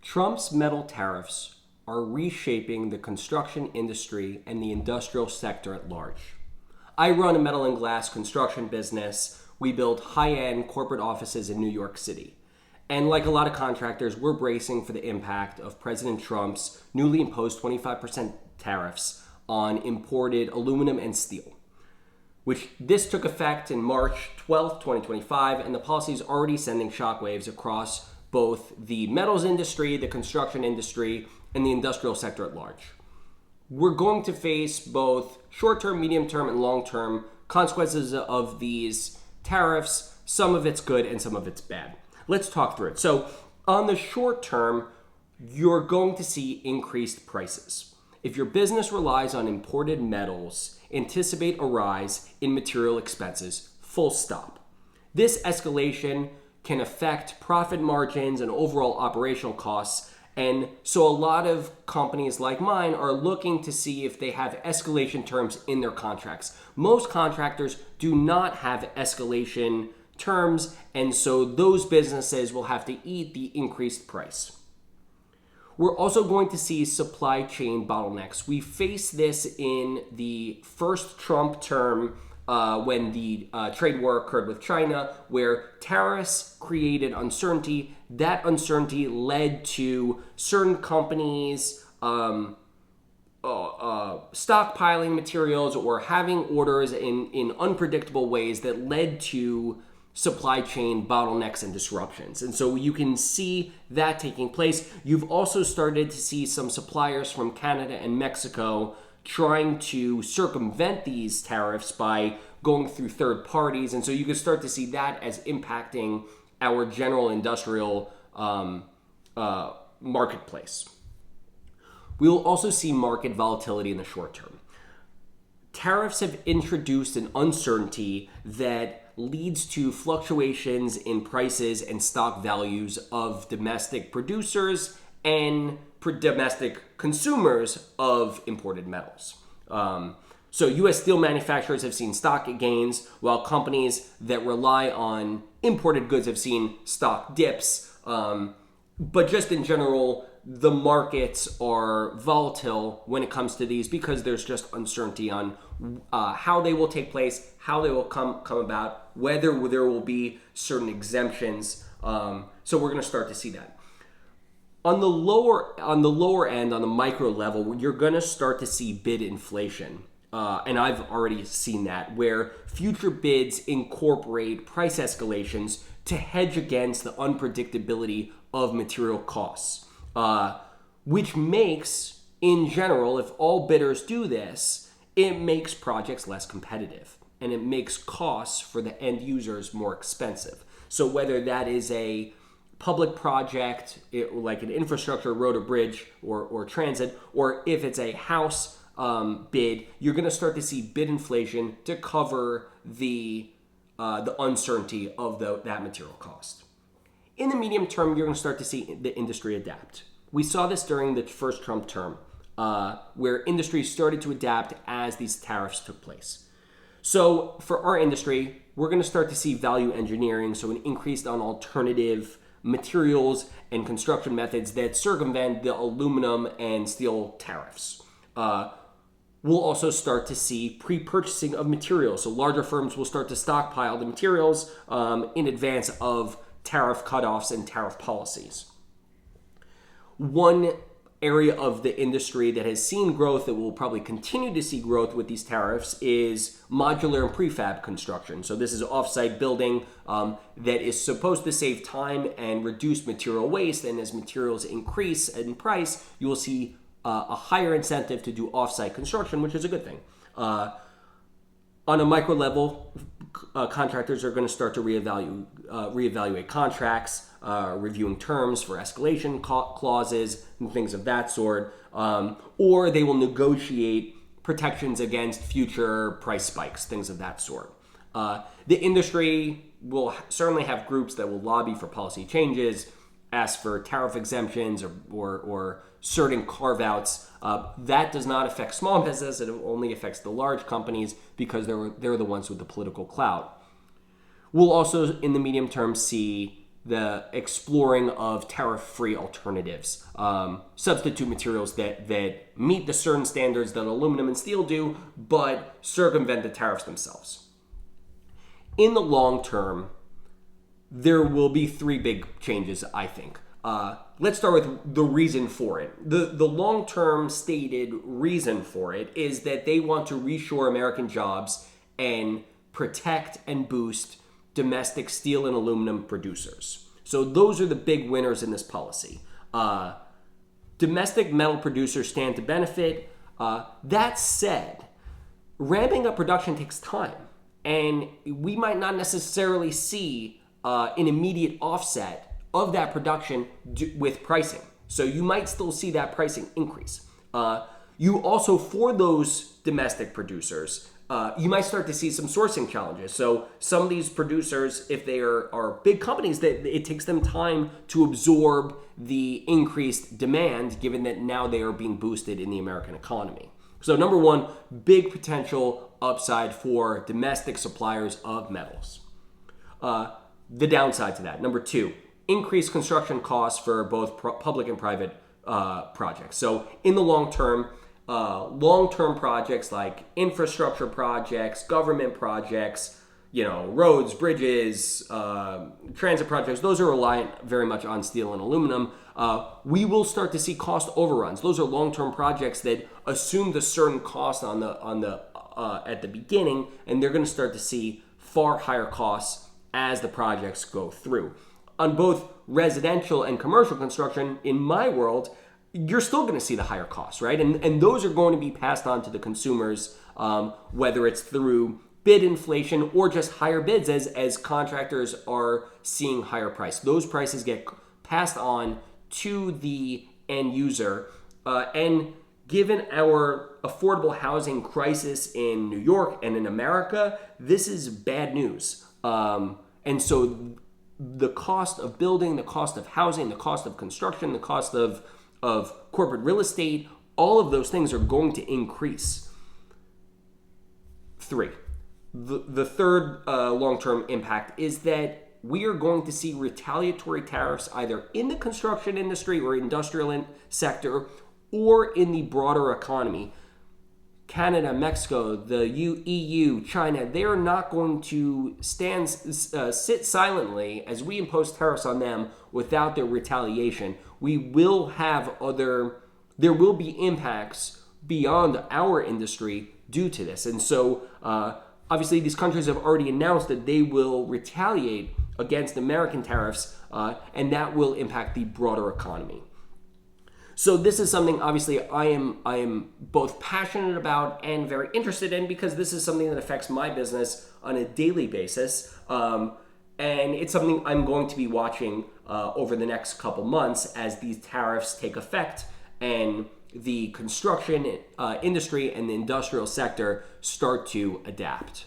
Trump's metal tariffs are reshaping the construction industry and the industrial sector at large. I run a metal and glass construction business. We build high-end corporate offices in New York City. And like a lot of contractors, we're bracing for the impact of President Trump's newly imposed 25% tariffs on imported aluminum and steel, which this took effect in March 12th, 2025, and the policy is already sending shockwaves across both the metals industry, the construction industry, and the industrial sector at large. We're going to face both short-term, medium-term, and long-term consequences of these tariffs. Some of it's good and some of it's bad. Let's talk through it. So on the short term, you're going to see increased prices. If your business relies on imported metals, anticipate a rise in material expenses, full stop. This escalation can affect profit margins and overall operational costs. And so a lot of companies like mine are looking to see if they have escalation terms in their contracts. Most contractors do not have escalation terms, and so those businesses will have to eat the increased price. We're also going to see supply chain bottlenecks. We faced this in the first Trump term when the trade war occurred with China, where tariffs created uncertainty. That uncertainty led to certain companies stockpiling materials or having orders in unpredictable ways that led to supply chain bottlenecks and disruptions. And so you can see that taking place. You've also started to see some suppliers from Canada and Mexico trying to circumvent these tariffs by going through third parties. And so you can start to see that as impacting our general industrial marketplace. We'll also see market volatility in the short term. Tariffs have introduced an uncertainty that leads to fluctuations in prices and stock values of domestic producers and domestic consumers of imported metals. So U.S. steel manufacturers have seen stock gains, while companies that rely on imported goods have seen stock dips. But just in general, the markets are volatile when it comes to these because there's just uncertainty on how they will take place, how they will come about, whether there will be certain exemptions. So we're going to start to see that. On the lower end, on the micro level, you're going to start to see bid inflation. And I've already seen that, where future bids incorporate price escalations to hedge against the unpredictability of material costs. Which makes, in general, if all bidders do this, it makes projects less competitive and it makes costs for the end users more expensive. So whether that is a public project, like an infrastructure, road or bridge or transit, or if it's a house bid, you're going to start to see bid inflation to cover the uncertainty of that material cost. In the medium term, you're going to start to see the industry adapt. We saw this during the first Trump term, where industry started to adapt as these tariffs took place. So for our industry, we're going to start to see value engineering, so an increase on alternative materials and construction methods that circumvent the aluminum and steel tariffs. We'll also start to see pre-purchasing of materials. So larger firms will start to stockpile the materials in advance of tariff cutoffs and tariff policies. One area of the industry that has seen growth, that will probably continue to see growth with these tariffs, is modular and prefab construction. So this is off-site building that is supposed to save time and reduce material waste. And as materials increase in price, you will see a higher incentive to do off-site construction, which is a good thing. On a micro level, contractors are going to start to reevaluate contracts, reviewing terms for escalation clauses and things of that sort, or they will negotiate protections against future price spikes, things of that sort. The industry will certainly have groups that will lobby for policy changes, ask for tariff exemptions or certain carve-outs. That does not affect small business. It only affects the large companies because they're the ones with the political clout. We'll also, in the medium term, see the exploring of tariff-free alternatives, substitute materials that meet the certain standards that aluminum and steel do, but circumvent the tariffs themselves. In the long term, there will be three big changes, I think. Let's start with the reason for it. The long-term stated reason for it is that they want to reshore American jobs and protect and boost domestic steel and aluminum producers. So those are the big winners in this policy. Domestic metal producers stand to benefit. That said, ramping up production takes time, and we might not necessarily see an immediate offset of that production with pricing. So you might still see that pricing increase. You also, for those domestic producers, you might start to see some sourcing challenges. So some of these producers, if they are big companies, that it takes them time to absorb the increased demand, given that now they are being boosted in the American economy. So number one, big potential upside for domestic suppliers of metals. The downside to that, number two, increased construction costs for both public and private projects. So in the long-term projects like infrastructure projects, government projects, roads, bridges, transit projects, those are reliant very much on steel and aluminum. We will start to see cost overruns. Those are long-term projects that assumed a certain cost at the beginning, and they're going to start to see far higher costs as the projects go through. On both residential and commercial construction, in my world, you're still going to see the higher costs, right? And those are going to be passed on to the consumers, whether it's through bid inflation or just higher bids as contractors are seeing higher price. Those prices get passed on to the end user. And given our affordable housing crisis in New York and in America, this is bad news. And so the cost of building, the cost of housing, the cost of construction, the cost of corporate real estate, all of those things are going to increase. Three, the third long-term impact is that we are going to see retaliatory tariffs either in the construction industry or industrial sector or in the broader economy. Canada, Mexico, the EU, China, they are not going to sit silently as we impose tariffs on them without their retaliation. There will be impacts beyond our industry due to this. And so, obviously, these countries have already announced that they will retaliate against American tariffs, and that will impact the broader economy. So this is something, obviously, I am both passionate about and very interested in, because this is something that affects my business on a daily basis. And it's something I'm going to be watching over the next couple months as these tariffs take effect and the construction industry and the industrial sector start to adapt.